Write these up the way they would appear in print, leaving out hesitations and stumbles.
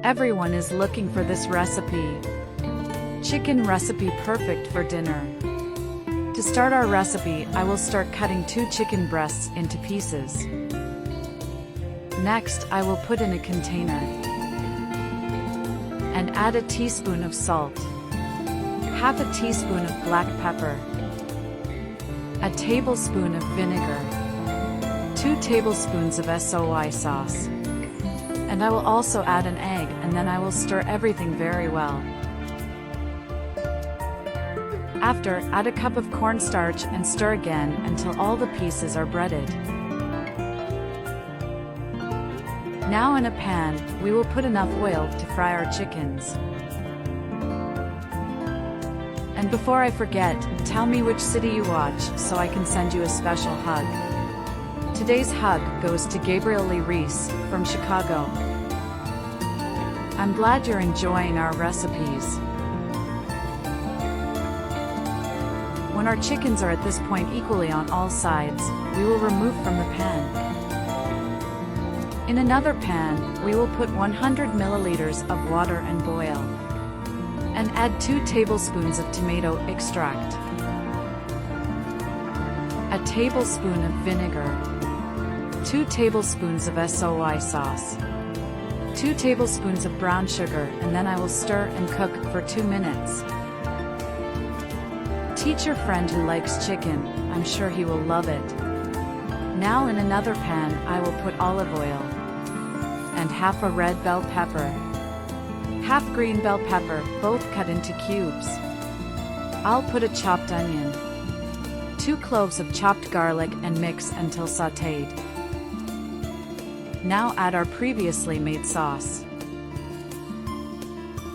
Everyone is looking for this recipe. Chicken recipe perfect for dinner. To start our recipe, I will start cutting 2 chicken breasts into pieces. Next, I will put in a container and add a teaspoon of salt, half a teaspoon of black pepper, a tablespoon of vinegar, 2 tablespoons of soy sauce, and I will also add an egg, and then I will stir everything very well. After, add a cup of cornstarch and stir again until all the pieces are breaded. Now in a pan, we will put enough oil to fry our chickens. And before I forget, tell me which city you watch so I can send you a special hug. Today's hug goes to Gabriel Lee Reese from Chicago. I'm glad you're enjoying our recipes. When our chickens are at this point equally on all sides, we will remove from the pan. In another pan, we will put 100 milliliters of water and boil. And add 2 tablespoons of tomato extract, a tablespoon of vinegar, 2 tablespoons of soy sauce, 2 tablespoons of brown sugar, and then I will stir and cook for 2 minutes. Teach your friend who likes chicken, I'm sure he will love it. Now in another pan, I will put olive oil and half a red bell pepper, half green bell pepper, both cut into cubes. I'll put a chopped onion, 2 cloves of chopped garlic, and mix until sautéed. Now add our previously made sauce.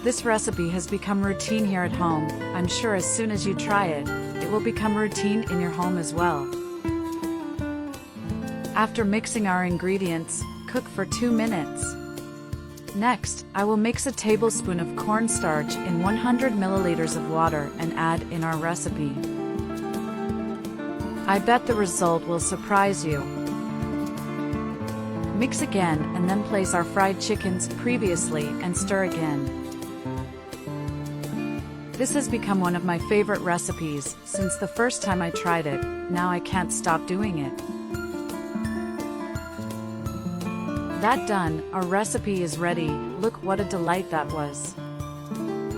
This recipe has become routine here at home. I'm sure as soon as you try it, it will become routine in your home as well. After mixing our ingredients, cook for 2 minutes. Next, I will mix a tablespoon of cornstarch in 100 milliliters of water and add in our recipe. I bet the result will surprise you. Mix again and then place our fried chickens previously and stir again. This has become one of my favorite recipes since the first time I tried it. Now I can't stop doing it. That done, our recipe is ready. Look what a delight that was.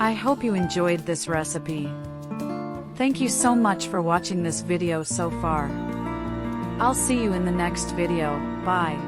I hope you enjoyed this recipe. Thank you so much for watching this video so far. I'll see you in the next video. Bye.